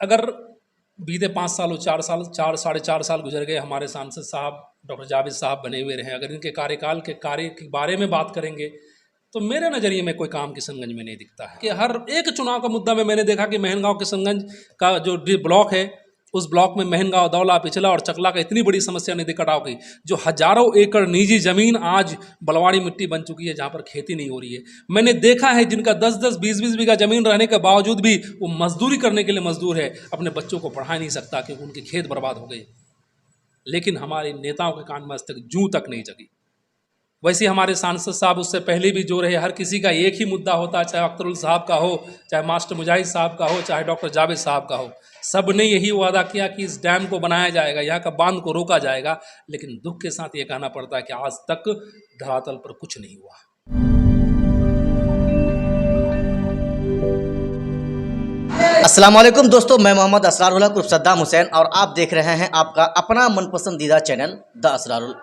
अगर बीते 5 साल और 4 साल 4 साढ़े 4 साल गुजर गए, हमारे सांसद साहब डॉक्टर जावेद साहब बने हुए रहे, अगर इनके कार्यकाल के कार्य के बारे में बात करेंगे तो मेरे नज़रिए में कोई काम किशनगंज में नहीं दिखता है। कि हर एक चुनाव का मुद्दा में मैंने देखा कि महनगांव किशनगंज का जो ब्लॉक है, उस ब्लॉक में महनगांव, दौला, पिछला और चकला का इतनी बड़ी समस्या नदी कटाव की, जो हजारों एकड़ निजी ज़मीन आज बलवाड़ी मिट्टी बन चुकी है, जहाँ पर खेती नहीं हो रही है। मैंने देखा है जिनका 10-10, 20-20 बीघा ज़मीन रहने के बावजूद भी वो मजदूरी करने के लिए मजदूर है, अपने बच्चों को पढ़ा नहीं सकता क्योंकि उनके खेत बर्बाद हो गए। लेकिन हमारे नेताओं के कान में आज तक जूं तक नहीं जगी। वैसे हमारे सांसद साहब उससे पहले भी जो रहे, हर किसी का एक ही मुद्दा होता है, चाहे अख्तरुल साहब का हो, चाहे मास्टर मुजाहिद साहब का हो, चाहे डॉक्टर जावेद साहब का हो। सब ने यही वादा किया कि इस डैम को बनाया जाएगा, यहाँ का बांध को रोका जाएगा, लेकिन दुख के साथ ये कहना पड़ता है कि आज तक धरातल पर कुछ नहीं हुआ। अस्सलाम वालेकुम दोस्तों, मैं मोहम्मद असरारुल्लाह कुर्फ सद्दाम हुसैन और आप देख रहे हैं आपका अपना मनपसंदीदा चैनल द असरारुल।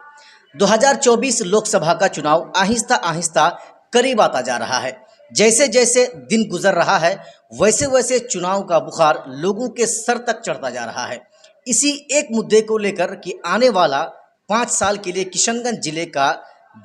2024 लोकसभा का चुनाव आहिस्ता आहिस्ता करीब आता जा रहा है। जैसे जैसे दिन गुजर रहा है वैसे वैसे चुनाव का बुखार लोगों के सर तक चढ़ता जा रहा है। इसी एक मुद्दे को लेकर कि आने वाला 5 साल के लिए किशनगंज जिले का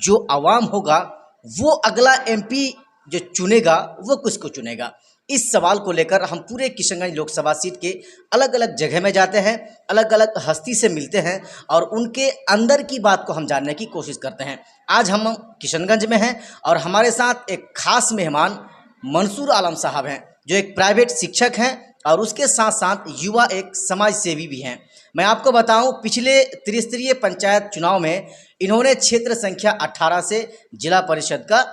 जो आवाम होगा वो अगला एमपी जो चुनेगा वो किसको चुनेगा, इस सवाल को लेकर हम पूरे किशनगंज लोकसभा सीट के अलग अलग जगह में जाते हैं, अलग अलग हस्ती से मिलते हैं और उनके अंदर की बात को हम जानने की कोशिश करते हैं। आज हम किशनगंज में हैं और हमारे साथ एक खास मेहमान मंसूर आलम साहब हैं, जो एक प्राइवेट शिक्षक हैं और उसके साथ साथ युवा एक समाज सेवी भी हैं। मैं आपको बताऊं, पिछले त्रिस्तरीय पंचायत चुनाव में इन्होंने क्षेत्र संख्या 18 से जिला परिषद का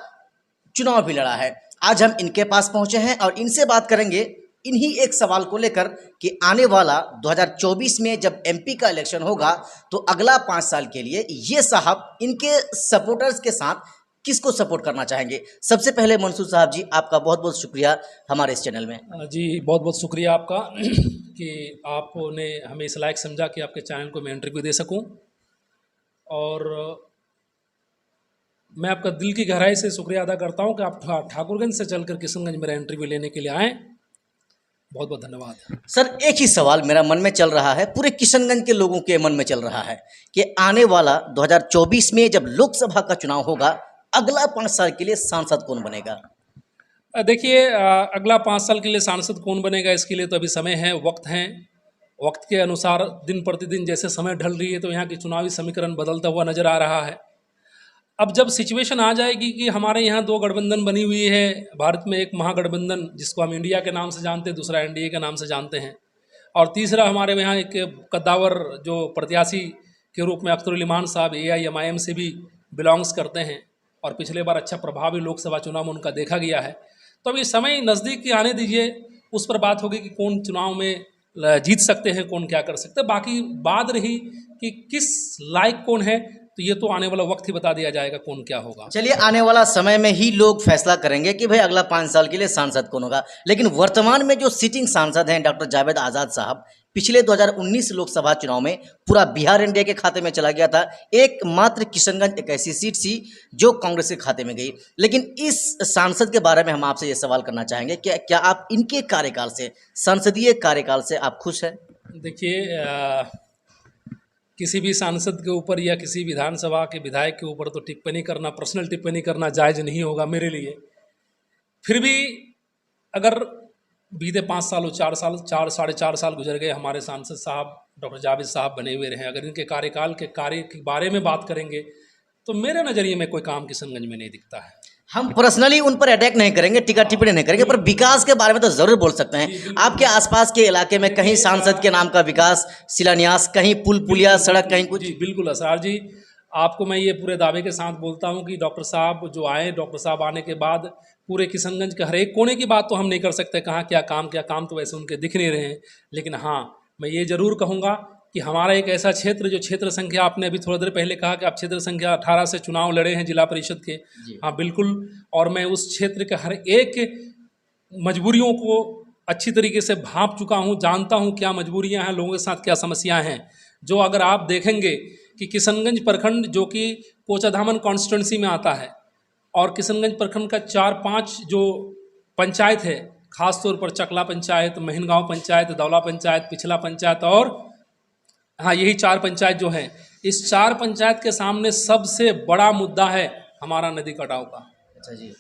चुनाव भी लड़ा है। आज हम इनके पास पहुंचे हैं और इनसे बात करेंगे इन्हीं एक सवाल को लेकर कि आने वाला 2024 में जब एमपी का इलेक्शन होगा तो अगला 5 साल के लिए ये साहब इनके सपोर्टर्स के साथ किसको सपोर्ट करना चाहेंगे। सबसे पहले मंसूर साहब जी, आपका बहुत बहुत शुक्रिया हमारे इस चैनल में। जी बहुत बहुत शुक्रिया आपका कि आपने हमें इस लायक समझा कि आपके चैनल को मैं इंटरव्यू दे सकूं, और मैं आपका दिल की गहराई से शुक्रिया अदा करता हूं कि आप ठाकुरगंज से चलकर किशनगंज मेरा इंटरव्यू लेने के लिए आए। बहुत बहुत धन्यवाद सर। एक ही सवाल मेरा मन में चल रहा है, पूरे किशनगंज के लोगों के मन में चल रहा है कि आने वाला 2024 में जब लोकसभा का चुनाव होगा अगला 5 साल के लिए सांसद कौन बनेगा। देखिए, अगला 5 साल के लिए सांसद कौन बनेगा इसके लिए तो अभी समय है, वक्त है। वक्त के अनुसार दिन प्रतिदिन जैसे समय ढल रही है तो यहाँ की चुनावी समीकरण बदलता हुआ नज़र आ रहा है। अब जब सिचुएशन आ जाएगी कि हमारे यहाँ 2 गठबंधन बनी हुई है भारत में, एक महागठबंधन जिसको हम इंडिया के नाम से जानते हैं, दूसरा एनडीए के नाम से जानते हैं, और तीसरा हमारे यहाँ एक कद्दावर जो प्रत्याशी के रूप में अख्तरुल इमान साहब AIMIM से भी बिलोंग्स करते हैं और पिछले बार अच्छा प्रभावी लोकसभा चुनाव में उनका देखा गया है। तो अब ये समय नज़दीक आने दीजिए, उस पर बात होगी कि कौन चुनाव में जीत सकते हैं, कौन क्या कर सकते हैं। बाकी बात रही कि किस लायक कौन है, तो ये तो आने वाला वक्त ही बता दिया जाएगा कौन क्या होगा। चलिए, आने वाला समय में ही लोग फैसला करेंगे कि भाई अगला 5 साल के लिए सांसद कौन होगा। लेकिन वर्तमान में जो सिटिंग सांसद हैं डॉक्टर जावेद आज़ाद साहब, पिछले 2019 लोकसभा चुनाव में पूरा बिहार एनडीए के खाते में चला गया था। एकमात्र किशनगंज एक ऐसी सीट थी जो कांग्रेस के खाते में गई। लेकिन इस सांसद के बारे में हम आपसे ये सवाल करना चाहेंगे कि क्या आप इनके कार्यकाल से, संसदीय कार्यकाल से आप खुश हैं। देखिए, किसी भी सांसद के ऊपर या किसी विधानसभा के विधायक के ऊपर तो टिप्पणी करना, पर्सनल टिप्पणी करना जायज़ नहीं होगा मेरे लिए। फिर भी अगर बीते 5 साल और 4 साल 4 साढ़े 4 साल गुजर गए, हमारे सांसद साहब डॉक्टर जावेद साहब बने हुए रहे, अगर इनके कार्यकाल के कार्य के बारे में बात करेंगे तो मेरे नज़रिए में कोई काम किशनगंज में नहीं दिखता है। हम पर्सनली उन पर अटैक नहीं करेंगे, टीका टिप्पणी नहीं करेंगे, पर विकास के बारे में तो जरूर बोल सकते हैं। आपके आसपास के इलाके में कहीं सांसद के नाम का विकास, शिलान्यास, कहीं पुल पुलिया, सड़क, कहीं कुछ। जी बिल्कुल असरार जी, आपको मैं ये पूरे दावे के साथ बोलता हूँ कि डॉक्टर साहब जो आए, डॉक्टर साहब आने के बाद पूरे किशनगंज के हर एक कोने की बात तो हम नहीं कर सकते, कहाँ क्या काम तो वैसे उनके दिख नहीं रहे हैं। लेकिन हाँ, मैं ये ज़रूर कहूँगा कि हमारा एक ऐसा क्षेत्र जो क्षेत्र संख्या, आपने अभी थोड़ी देर पहले कहा कि आप क्षेत्र संख्या 18 से चुनाव लड़े हैं जिला परिषद के। हाँ बिल्कुल, और मैं उस क्षेत्र के हर एक मजबूरियों को अच्छी तरीके से भांप चुका हूँ, जानता हूँ क्या मजबूरियाँ हैं, लोगों के साथ क्या समस्याएँ हैं। जो अगर आप देखेंगे कि किशनगंज प्रखंड जो कि कोचाधामन कॉन्स्टिट्यूंसी में आता है और किशनगंज प्रखंड का 4-5 जो पंचायत है, खास तौर पर चकला पंचायत, महिनगांव पंचायत, दौला पंचायत, पिछला पंचायत और हाँ यही 4 पंचायत जो हैं, इस 4 पंचायत के सामने सबसे बड़ा मुद्दा है हमारा नदी कटाव का। अच्छा जी।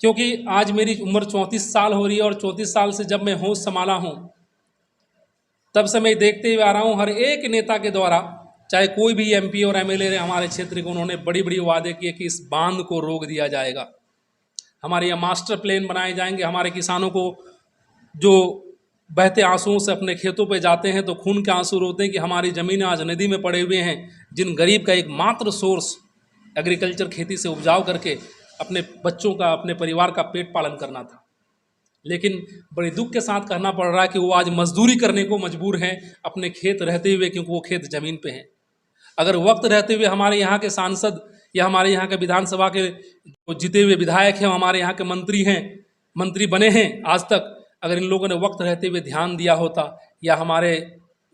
क्योंकि आज मेरी उम्र 34 साल हो रही है और 34 साल से जब मैं होश संभाला हूँ तब से मैं देखते हुए आ रहा हूँ हर एक नेता के द्वारा, चाहे कोई भी एमपी और एमएलए रहे हमारे क्षेत्र के, उन्होंने बड़ी बड़ी वादे किए कि इस बांध को रोक दिया जाएगा, हमारे यहाँ मास्टर प्लान बनाए जाएंगे, हमारे किसानों को जो बहते आंसुओं से अपने खेतों पे जाते हैं तो खून के आंसू रोते हैं कि हमारी ज़मीन आज नदी में पड़े हुए हैं, जिन गरीब का एकमात्र सोर्स एग्रीकल्चर खेती से उपजाऊ करके अपने बच्चों का, अपने परिवार का पेट पालन करना था। लेकिन बड़े दुख के साथ कहना पड़ रहा है कि वो आज मजदूरी करने को मजबूर हैं अपने खेत रहते हुए, क्योंकि वो खेत ज़मीन पे हैं। अगर वक्त रहते हुए हमारे यहाँ के सांसद या हमारे यहाँ के विधानसभा के जो जीते हुए विधायक हैं, हमारे यहाँ के मंत्री हैं, मंत्री बने हैं आज तक, अगर इन लोगों ने वक्त रहते हुए ध्यान दिया होता या हमारे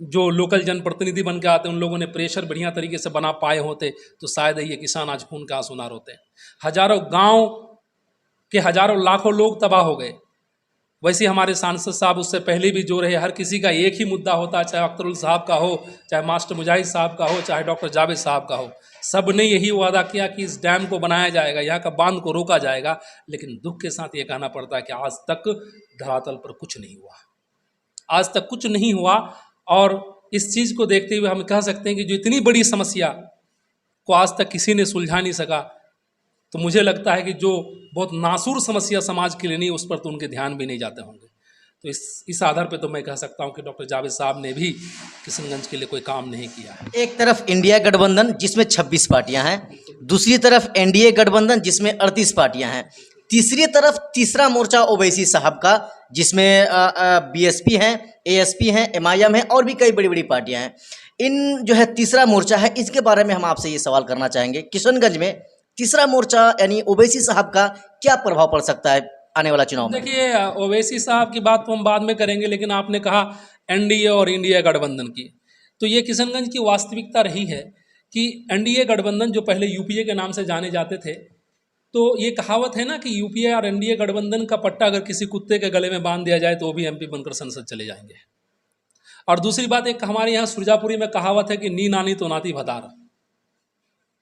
जो लोकल जनप्रतिनिधि बन के आते उन लोगों ने प्रेशर बढ़िया तरीके से बना पाए होते तो शायद ये किसान आज खून का आंसू ना रोते। हजारों गांव के हजारों लाखों लोग तबाह हो गए। वैसे हमारे सांसद साहब उससे पहले भी जो रहे, हर किसी का एक ही मुद्दा होता है, चाहे अख्तरुल साहब का हो, चाहे मास्टर मुजाहिद साहब का हो, चाहे डॉक्टर जावेद साहब का हो, सब ने यही वादा किया कि इस डैम को बनाया जाएगा, यहाँ का बांध को रोका जाएगा। लेकिन दुख के साथ ये कहना पड़ता है कि आज तक धरातल पर कुछ नहीं हुआ, आज तक कुछ नहीं हुआ। और इस चीज़ को देखते हुए हम कह सकते हैं कि जो इतनी बड़ी समस्या को आज तक किसी ने सुलझा नहीं सका, तो मुझे लगता है कि जो बहुत नासूर समस्या समाज के लिए नहीं, उस पर तो उनके ध्यान भी नहीं जाते होंगे। तो इस आधार पे तो मैं कह सकता हूं कि डॉक्टर जावेद साहब ने भी किशनगंज के लिए कोई काम नहीं किया है। एक तरफ इंडिया गठबंधन जिसमें 26 पार्टियां हैं, दूसरी तरफ एनडीए गठबंधन जिसमें 38 पार्टियां हैं, तीसरी तरफ तीसरा मोर्चा ओवैसी साहब का जिसमें बीएसपी हैं, एएसपी हैं, एमआईएम है और भी कई बड़ी बड़ी पार्टियां हैं। इन जो है तीसरा मोर्चा है, इसके बारे में हम आपसे ये सवाल करना चाहेंगे, किशनगंज में तीसरा मोर्चा यानी ओवैसी साहब का क्या प्रभाव पड़ सकता है आने वाला चुनाव में? देखिए, ओवैसी साहब की बात तो हम बाद में करेंगे, लेकिन आपने कहा एनडीए और इंडिया गठबंधन की, तो ये किशनगंज की वास्तविकता रही है कि एनडीए गठबंधन जो पहले यूपीए के नाम से जाने जाते थे, तो ये कहावत है ना कि यूपीए और एनडीए गठबंधन का पट्टा अगर किसी कुत्ते के गले में बांध दिया जाए तो वो भी एमपी बनकर संसद चले जाएंगे। और दूसरी बात, एक हमारे यहाँ सुरजापुरी में कहावत है कि नी नानी तो नाती भतार,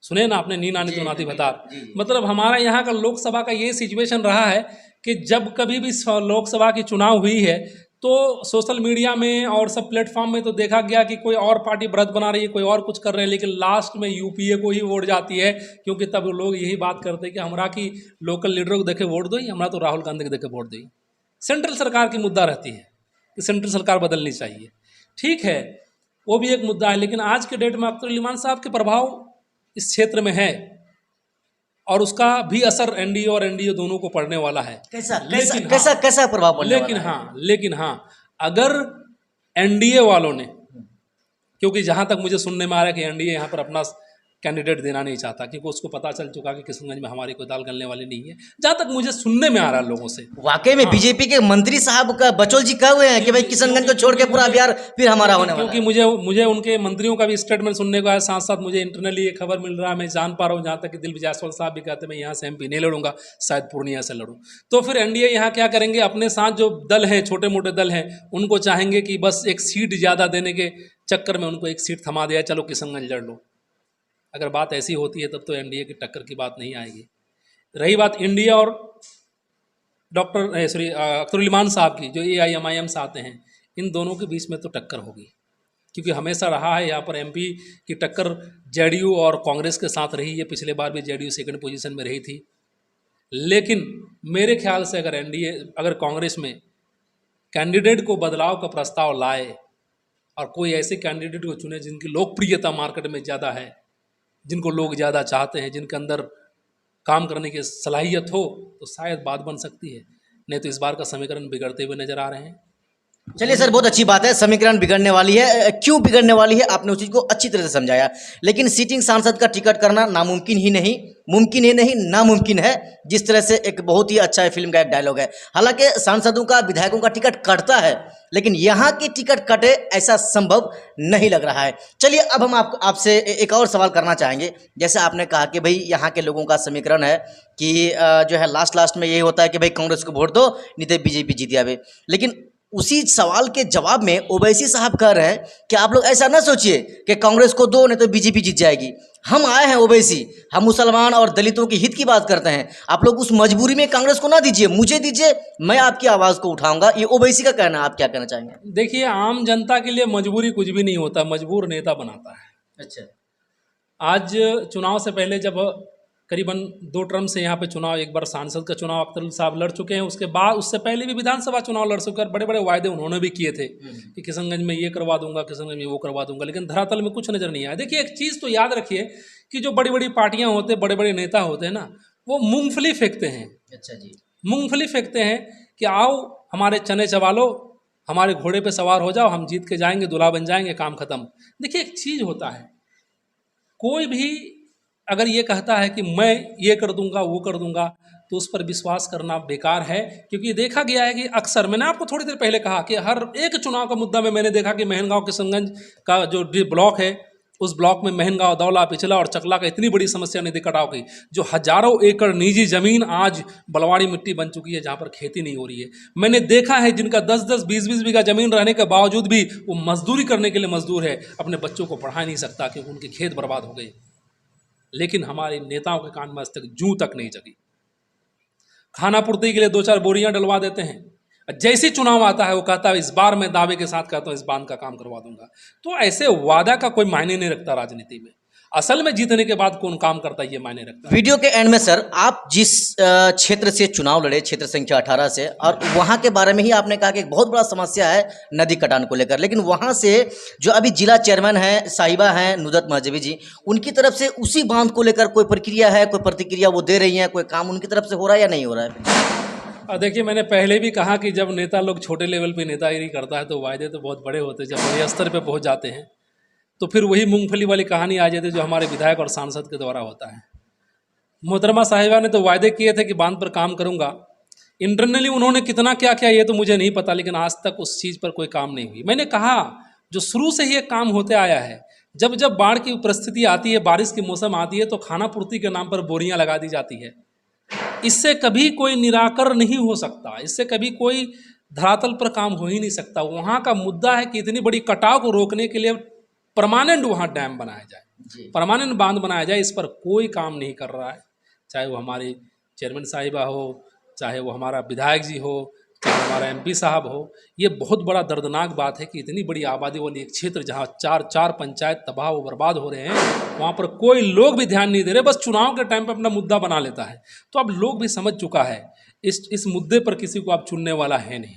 सुने ना आपने, नी नानी तो नाती भतार। मतलब हमारा यहाँ का लोकसभा का ये सिचुएशन रहा है कि जब कभी भी लोकसभा की चुनाव हुई है तो सोशल मीडिया में और सब प्लेटफॉर्म में तो देखा गया कि कोई और पार्टी व्रत बना रही है, कोई और कुछ कर रहे हैं, लेकिन लास्ट में यूपीए को ही वोट जाती है, क्योंकि तब लोग यही बात करते हैं कि हमारा की लोकल लीडरों को देखे वोट दो, हमारा तो राहुल गांधी को देखे वोट दो। सेंट्रल सरकार की मुद्दा रहती है कि सेंट्रल सरकार बदलनी चाहिए, ठीक है, वो भी एक मुद्दा है। लेकिन आज के डेट में अख्तरुल इमान साहब के प्रभाव इस क्षेत्र में है और उसका भी असर एनडीए और एनडीए दोनों को पड़ने वाला है। कैसा प्रभाव पड़ने वाला है? लेकिन हाँ, अगर एनडीए वालों ने, क्योंकि जहाँ तक मुझे सुनने में आ रहा है कि एनडीए यहाँ पर अपना कैंडिडेट देना नहीं चाहता, क्योंकि उसको पता चल चुका कि किशनगंज में हमारी कोई दाल गलने वाली नहीं है, जहाँ तक मुझे सुनने में आ रहा है लोगों से। वाकई में बीजेपी के मंत्री साहब का बचौल जी कहे हुए हैं कि भाई किशनगंज को छोड़ के पूरा बिहार फिर हमारा होने वाला है। क्योंकि मुझे उनके मंत्रियों का भी स्टेटमेंट सुनने को आया, साथ साथ मुझे इंटरनली ये खबर मिल रहा है, मैं जान पा रहा हूँ, जहाँ तक कि दिलबाग जायसवाल साहब भी कहते हैं मैं यहाँ से एमपी नहीं लड़ूंगा, शायद पूर्णिया से लड़ूँ। तो फिर एनडीए यहाँ क्या करेंगे, अपने साथ जो दल हैं, छोटे मोटे दल हैं, उनको चाहेंगे कि बस एक सीट ज़्यादा देने के चक्कर में उनको एक सीट थमा दिया, चलो किशनगंज लड़ लो। अगर बात ऐसी होती है तब तो एनडीए की टक्कर की बात नहीं आएगी। रही बात इंडिया और अख्तरुल इमान साहब की, जो एआईएमआईएम से आते हैं, इन दोनों के बीच में तो टक्कर होगी, क्योंकि हमेशा रहा है यहाँ पर एमपी की टक्कर जेडीयू और कांग्रेस के साथ रही है। पिछले बार भी जेडीयू सेकंड पोजीशन में रही थी। लेकिन मेरे ख्याल से अगर कांग्रेस में कैंडिडेट को बदलाव का प्रस्ताव लाए और कोई ऐसे कैंडिडेट को चुने जिनकी लोकप्रियता मार्केट में ज़्यादा है, जिनको लोग ज़्यादा चाहते हैं, जिनके अंदर काम करने की सलाहियत हो, तो शायद बात बन सकती है। नहीं तो इस बार का समीकरण बिगड़ते हुए नज़र आ रहे हैं। चलिए सर, बहुत अच्छी बात है, समीकरण बिगड़ने वाली है, क्यों बिगड़ने वाली है आपने उस चीज़ को अच्छी तरह से समझाया। लेकिन सीटिंग सांसद का टिकट करना नामुमकिन ही नहीं, मुमकिन ही नहीं, नामुमकिन है। जिस तरह से एक बहुत ही अच्छा फिल्म का एक डायलॉग है, हालांकि सांसदों का, विधायकों का टिकट कटता है, लेकिन यहाँ की टिकट कटे ऐसा संभव नहीं लग रहा है। चलिए अब हम आपसे एक और सवाल करना चाहेंगे। जैसे आपने कहा कि भाई यहाँ के लोगों का समीकरण है कि जो है लास्ट में यही होता है कि भाई कांग्रेस को वोट दो, नहीं तो बीजेपी जीत जावे। लेकिन उसी सवाल के जवाब में ओवैसी साहब कह रहे हैं कि आप लोग ऐसा ना सोचिए कि कांग्रेस को दो नहीं तो बीजेपी जीत जाएगी। हम आए हैं ओवैसी, हम मुसलमान और दलितों के हित की बात करते हैं। आप लोग उस मजबूरी में कांग्रेस को ना दीजिए, मुझे दीजिए, मैं आपकी आवाज़ को उठाऊंगा। ये ओवैसी का कहना है, आप क्या कहना चाहेंगे? देखिए, आम जनता के लिए मजबूरी कुछ भी नहीं होता, मजबूर नेता बनाता है। अच्छा। आज चुनाव से पहले जब करीबन 2 टर्म से यहाँ पे चुनाव, एक बार सांसद का चुनाव अख्तर साहब लड़ चुके हैं, उसके बाद उससे पहले भी विधानसभा चुनाव लड़ चुके हैं। बड़े बड़े वायदे उन्होंने भी किए थे कि किशनगंज में ये करवा दूंगा, किशनगंज में वो करवा दूंगा, लेकिन धरातल में कुछ नज़र नहीं आया। देखिए, एक चीज़ तो याद रखिए कि जो बड़ी बड़ी पार्टियाँ होते हैं, बड़े बड़े नेता होते हैं ना, वो मूँगफली फेंकते हैं। अच्छा जी। मूँगफली फेंकते हैं कि आओ हमारे चने चबा लो, हमारे घोड़े पे सवार हो जाओ, हम जीत के जाएंगे, दूल्हा बन जाएंगे, काम खत्म। देखिए, एक चीज़ होता है, कोई भी अगर ये कहता है कि मैं ये कर दूंगा, वो कर दूंगा, तो उस पर विश्वास करना बेकार है। क्योंकि देखा गया है कि अक्सर, मैंने आपको थोड़ी देर पहले कहा कि हर एक चुनाव का मुद्दा में मैंने देखा कि महनगांव किशनगंज का जो ब्लॉक है, उस ब्लॉक में महनगांव, दौला, पिछला और चकला का इतनी बड़ी समस्या नदी कटाव की, जो हजारों एकड़ निजी ज़मीन आज बलवाड़ी मिट्टी बन चुकी है, जहाँ पर खेती नहीं हो रही है। मैंने देखा है जिनका 10-10, 20-20 बीघा ज़मीन रहने के बावजूद भी वो मजदूरी करने के लिए मजदूर है, अपने बच्चों को पढ़ा नहीं सकता क्योंकि उनके खेत बर्बाद हो गए। लेकिन हमारे नेताओं के कान में आज तक जूं तक नहीं जगी। खाना पूर्ति के लिए 2-4 बोरियां डलवा देते हैं, जैसे चुनाव आता है वो कहता है इस बार मैं दावे के साथ कहता हूँ इस बांध का काम करवा दूंगा। तो ऐसे वादा का कोई मायने नहीं रखता राजनीति में। असल में जीतने के बाद कौन काम करता है ये मायने रखता है। वीडियो के एंड में सर, आप जिस क्षेत्र से चुनाव लड़े, क्षेत्र संख्या 18 से, और वहां के बारे में ही आपने कहा कि एक बहुत बड़ा समस्या है नदी कटान को लेकर, लेकिन वहां से जो अभी जिला चेयरमैन हैं, साहिबा हैं नुसरत महजबी जी, उनकी तरफ से उसी बांध को लेकर कोई प्रक्रिया है, कोई प्रतिक्रिया वो दे रही हैं, कोई काम उनकी तरफ से हो रहा है या नहीं हो रहा है? देखिए, मैंने पहले भी कहा कि जब नेता लोग छोटे लेवल पे नेतागिरी करता है तो वायदे तो बहुत बड़े होते हैं, जब बड़े स्तर पे पहुंच जाते हैं तो फिर वही मूंगफली वाली कहानी आ जाती है जो हमारे विधायक और सांसद के द्वारा होता है। मोहतरमा साहिबा ने तो वायदे किए थे कि बांध पर काम करूंगा, इंटरनली उन्होंने कितना क्या किया ये तो मुझे नहीं पता, लेकिन आज तक उस चीज़ पर कोई काम नहीं हुई। मैंने कहा जो शुरू से ही एक काम होते आया है, जब जब बाढ़ की परिस्थिति आती है, बारिश की मौसम आती है, तो खाना पूर्ति के नाम पर बोरियां लगा दी जाती है। इससे कभी कोई निराकरण नहीं हो सकता, इससे कभी कोई धरातल पर काम हो ही नहीं सकता। वहाँ का मुद्दा है कि इतनी बड़ी कटाव को रोकने के लिए परमानेंट वहाँ डैम बनाया जाए, परमानेंट बांध बनाया जाए। इस पर कोई काम नहीं कर रहा है, चाहे वो हमारी चेयरमैन साहिबा हो, चाहे वो हमारा विधायक जी हो, चाहे हमारा एमपी साहब हो। ये बहुत बड़ा दर्दनाक बात है कि इतनी बड़ी आबादी वाली एक क्षेत्र जहाँ 4 पंचायत तबाह व बर्बाद हो रहे हैं, वहाँ पर कोई लोग भी ध्यान नहीं दे रहे, बस चुनाव के टाइम पर अपना मुद्दा बना लेता है। तो अब लोग भी समझ चुका है इस मुद्दे पर किसी को अब चुनने वाला है नहीं।